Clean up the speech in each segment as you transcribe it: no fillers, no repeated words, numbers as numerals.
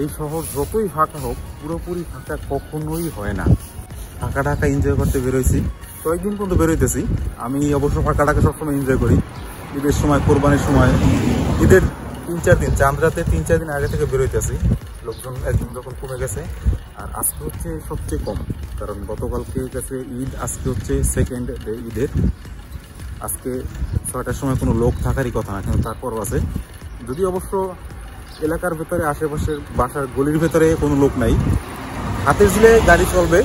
এই শহর যতই ফাঁকা হোক পুরোপুরি ফাঁকা কখনোই হয় না। ফাঁকা ঢাকা এনজয় করতে বেরোইছি, কয়েকদিন পর্যন্ত বেরোইতেছি। আমি অবশ্য ফাঁকা ঢাকা সবসময় এনজয় করি। ঈদের সময়, কোরবানির সময়, ঈদের 3-4 দিন, চাঁদ রাতে 3-4 দিন আগে থেকে বেরোইতেছি। লোকজন একদিন যখন কমে গেছে, আর আজকে হচ্ছে সবচেয়ে কম, কারণ গতকালকে গেছে ঈদ, আজকে হচ্ছে সেকেন্ড ডে ঈদের। আজকে 6টার সময় কোনো লোক থাকারই কথা না, কিন্তু তারপরও আছে। যদি অবশ্য এলাকার ভেতরে, আশেপাশের বাসার গলির ভেতরে কোনো লোক নাই। হাতের ঝিলে গাড়ি চলবে,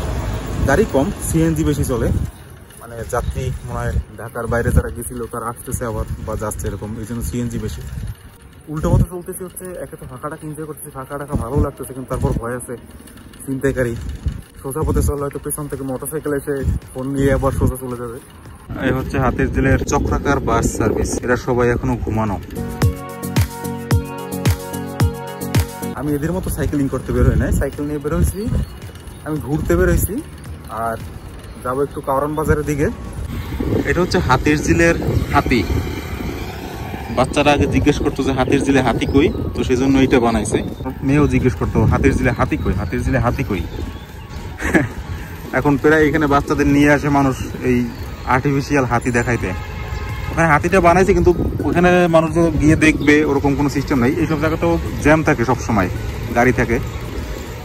গাড়ি কম, সিএনজি বেশি চলে। মানে যাত্রী মনে হয় ঢাকার বাইরে যারা গেছিল তারা আসতেছে আবার বা যাচ্ছে, এরকম, এই জন্য সিএনজি বেশি। উল্টো মতো চলতেছে হচ্ছে, একে তো ফাঁকা টাকা এনজয় করতেছে, ফাঁকা টাকা ভালো লাগতেছে, কিন্তু তারপর ভয় আছে ছিনতাইকারী। সোজা পথে চলে হয়তো পেছন থেকে মোটরসাইকেল এসে ফোন নিয়ে আবার সোজা চলে যাবে। এই হচ্ছে হাতের ঝিলের চক্রাকার বাস সার্ভিস। এরা সবাই এখনো ঘুমানো। আমি এদের মতো সাইকেলিং করতে বেরোই নাই, সাইকেল নিয়ে বেরোইছি, আমি ঘুরতে বেরোইছি আর যাবো একটু কাওরান বাজারের দিকে। এটা হচ্ছে হাতের ঝিলের হাতি। বাচ্চারা আগে জিজ্ঞেস করতো যে হাতের ঝিলে হাতি কই, তো সেই জন্য এইটা বানাইছে। মেয়েও জিজ্ঞেস করতো হাতের ঝিলে হাতি কই, হাতের ঝিলে হাতি কই। এখন প্রায় এখানে বাচ্চাদের নিয়ে আসে মানুষ এই আর্টিফিশিয়াল হাতি দেখাইতে। ওখানে হাতিটা বানাইছে, কিন্তু ওখানে মানুষ গিয়ে দেখবে ওরকম কোনো সিস্টেম নাই। এইসব জায়গাতেও জ্যাম থাকে, সব সময় গাড়ি থাকে।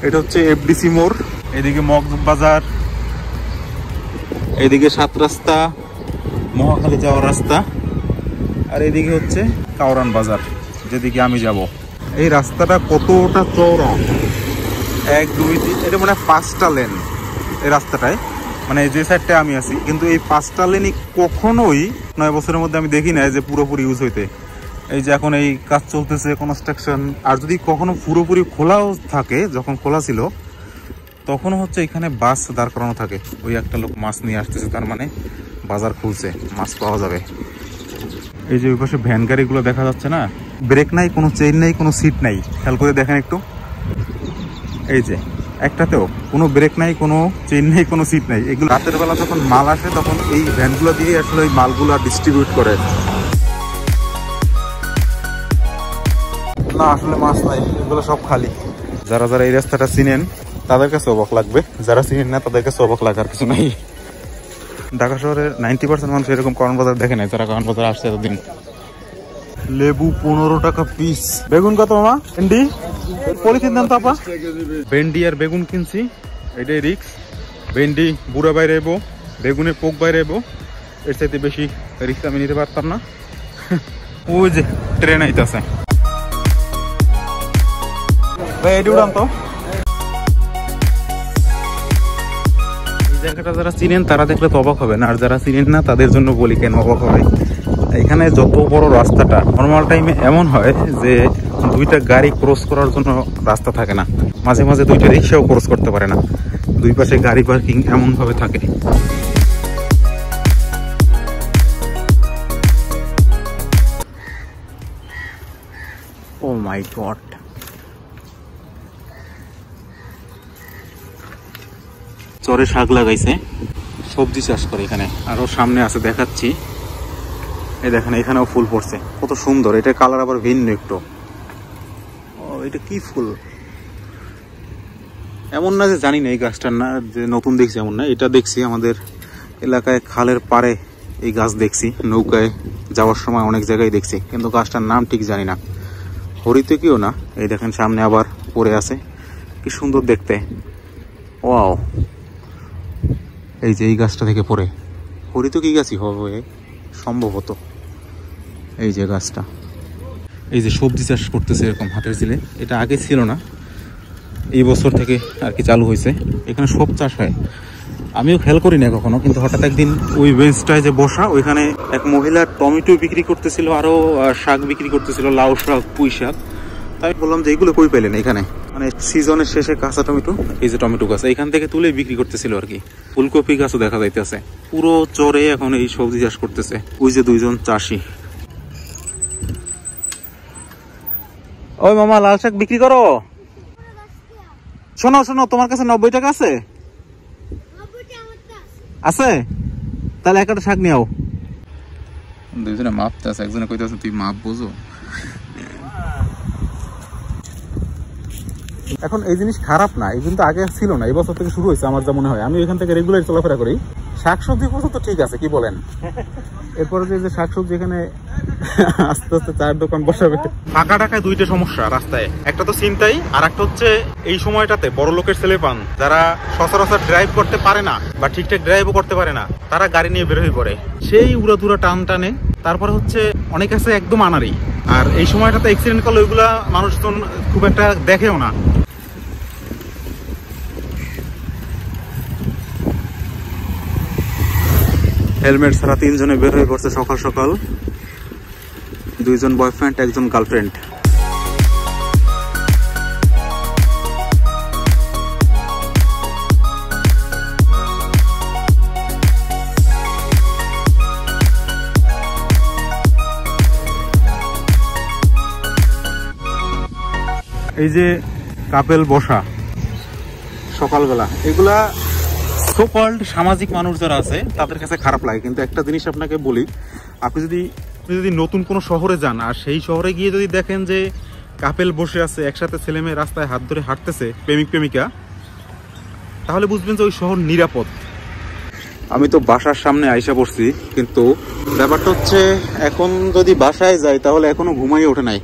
এটা হচ্ছে এফডিসি মোড়, এদিকে মগবাজার, এদিকে 7 রাস্তা, মহাখালী যাওয়ার রাস্তা, আর এদিকে হচ্ছে কাওরান বাজার, যেদিকে আমি যাব। এই রাস্তাটা কতটা চওড়া, 1, 2, 3, এটা মানে 5টা লেন এই রাস্তাটায়, মানে যে সাইডটা আমি আছি। কিন্তু এই 5টা লেনই কখনোই 9 বছরের মধ্যে আমি দেখি না যে পুরোপুরি ইউজ হইতে। এই যে এখন এই কাজ চলতেছে, কনস্ট্রাকশন। আর যদি কখনো পুরোপুরি খোলাও থাকে, যখন খোলা ছিল তখনও হচ্ছে এখানে বাস দাঁড় করানো থাকে। ওই একটা লোক মাছ নিয়ে আসতেছে, তার মানে বাজার খুলছে, মাছ পাওয়া যাবে। এই যে ওই পাশে ভ্যান গাড়িগুলো দেখা যাচ্ছে না, ব্রেক নাই, কোনো চেইন নেই, কোনো সিট নাই। খেয়াল করে দেখেন একটু, এই যে একটাতেও কোনো ব্রেক নাই, কোনো চেইন নেই, কোনো সিট নাই। এগুলো রাতের বেলা যখন মাল আসে তখন এই ভ্যানগুলো দিয়ে আসলে ওই মালগুলো ডিস্ট্রিবিউট করে। না, আসলে মাছ নাই, এগুলো সব খালি। যারা যারা এই রাস্তাটা চিনেন তাদের কাছে অবাক লাগবে, যারা চিনেন না তাদের কাছে অবাক লাগার কিছু নাই। ঢাকা শহরের 90% মানুষ এরকম কারণ বাজার দেখে নাই, যারা কারণ বাজার আসছে এতদিন। লেবু 15 টাকা পিস। বেগুন কত মামা? ভেন্ডি পলিথিন দেন তো আপা। ভেন্ডি আর বেগুন কিনছি, এটাই রিক্স। ভেন্ডি বুড়া বাইরে এবো, বেগুনে পোক বাইরে এবো, এর চাইতে বেশি রিক্স আমি নিতে পারতাম না। ওই যে ট্রেন আইতাছে, এটি উড়ান তো। জায়গাটা যারা চিনেন তারা দেখলে তো অবাক হবে না, আর যারা চিনেন না তাদের জন্য বলি কেন অবাক হবে। এখানে যত বড় রাস্তাটা, নর্মাল টাইমে এমন হয় যে 2টা গাড়ি ক্রস করার জন্য রাস্তা থাকে না, মাঝে মাঝে 2টা রিক্সাও ক্রস করতে পারে না। 2 পাশে গাড়ি পার্কিং এমন ভাবে থাকে। ও মাই গড, চরে শাক লাগাইছে, সবজি চাষ করে এখানে। আরো সামনে আছে, দেখাচ্ছি। এই দেখেন এখানেও ফুল পড়ছে, কত সুন্দর। এটা কালার আবার ভিন্ন একটু। ও, এটা কি ফুল? এমন না যে জানি না এই গাছটার না, যে নতুন দেখছি এমন না। এটা দেখছি আমাদের এলাকায় খালের পাড়ে এই গাছ দেখছি, নৌকায় যাওয়ার সময় অনেক জায়গায় দেখছি, কিন্তু গাছটার নাম ঠিক জানি না। হরিতকিও না। এই দেখেন সামনে আবার পড়ে আছে, কি সুন্দর দেখতে। ওয়াও, এই যে এই গাছটা থেকে পড়ে, হরিতকি গাছই হবে সম্ভবত। এই যে গাছটা, এই যে সবজি চাষ করতেছে এরকম হাতের ঝিলে, এটা আগে ছিল না, এই বছর থেকে আর কি চালু হয়েছে। এখানে সব চাষ হয়, আমিও খেয়াল করি না কখনো, কিন্তু হঠাৎ একদিন ওই বেঞ্চটায় যে বসা, ওইখানে এক মহিলা টমেটো বিক্রি করতেছিল, আরো শাক বিক্রি করতেছিল, লাউ শাক, পুঁই শাক। তাই বললাম যে এইগুলো কই পেলেন এখানে? মানে সিজনের শেষে কাঁচা টমেটো, এই যে টমেটো গাছ এখান থেকে তুলে বিক্রি করতেছিল আর কি। ফুলকপি গাছও দেখা যাইতেছে। পুরো চরে এখন এই সবজি চাষ করতেছে। ওই যে 2জন চাষি। ওই মামা, লাল শাক বিক্রি করো? শোনো শোনো, তোমার কাছে 90 টাকা আছে? আছে? তাহলে একটা শাক নিয়ে আও। 2জনে মাপতে আছে, একজনে কইতেছে তুই মাপ বোঝো। এখন এই জিনিস খারাপ না, এই কিন্তু আগে ছিল না, এই বছর থেকে শুরু হয়েছে আমার যা মনে হয়। আমি এখান থেকে রেগুলার চলাফেরা করি। শাকসবজি পর্যন্ত ঠিক আছে, কি বলেন? এরপরে যে শাকসবজি এখানে আস্তে আস্তে চায়ের দোকান বসাবে। ফাঁকা ঢাকায় দুইটা সমস্যা রাস্তায়, একটা তো ছিনতাই, আর একটা হচ্ছে এই সময়টাতে বড় লোকের ছেলে পান যারা সচরাচর ড্রাইভ করতে পারে না বা ঠিকঠাক ড্রাইভও করতে পারে না, তারা গাড়ি নিয়ে বের হয়ে পড়ে, সেই উড়াধুরা টান টানে। তারপরে হচ্ছে অনেক আছে একদম আনারি, আর এই সময়টাতে অ্যাক্সিডেন্ট করলে ওইগুলা মানুষজন খুব একটা দেখেও না। হেলমেট ছাড়া তিনজনে বের হয়ে পড়ছে সকাল সকাল, দুইজন বয়ফ্রেন্ড একজন গার্লফ্রেন্ড। এই যে কাপেল বসা সকালবেলা, এগুলা সো কল্ড সামাজিক মানুষ যারা আছে তাদের কাছে খারাপ লাগে। কিন্তু একটা জিনিস আপনাকে বলি, আপনি যদি নতুন কোনো শহরে যান আর সেই শহরে গিয়ে যদি দেখেন যে কাপেল বসে আছে একসাথে, ছেলে মেয়ে রাস্তায় হাত ধরে হাঁটতেছে, প্রেমিক প্রেমিকা, তাহলে বুঝবেন যে ওই শহর নিরাপদ। আমি তো বাসার সামনে আইসা পড়ছি, কিন্তু ব্যাপারটা হচ্ছে এখন যদি বাসায় যাই তাহলে এখনো ঘুমাই ওঠে নাই,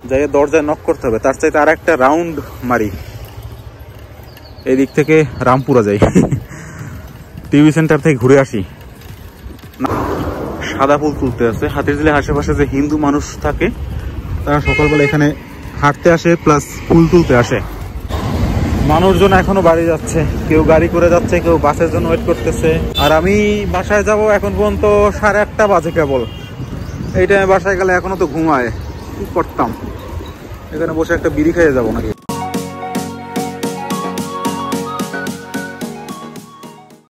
যাই দরজায় নক করতে হবে। তার চাইতে আর একটা রাউন্ড মারি, এই দিক থেকে রামপুরা যাই, টিভি সেন্টার থেকে ঘুরে আসি। সাদা ফুল তুলতে আছে হাতিরঝিলের আশেপাশে যে হিন্দু মানুষ থাকে তারা সকালবেলা এখানে হাঁটতে আসে প্লাস ফুল তুলতে আসে। মানুষজন এখনো বাড়ি যাচ্ছে, কেউ গাড়ি করে যাচ্ছে, কেউ বাসের জন্য ওয়েট করতেছে। আর আমি বাসায় যাব এখন পর্যন্ত 8:30 বাজে কেবল। এই টাইমে বাসায় গেলে এখনো তো ঘুমায়, কি করতাম? এখানে বসে একটা বিড়ি খেয়ে যাবো নাকি।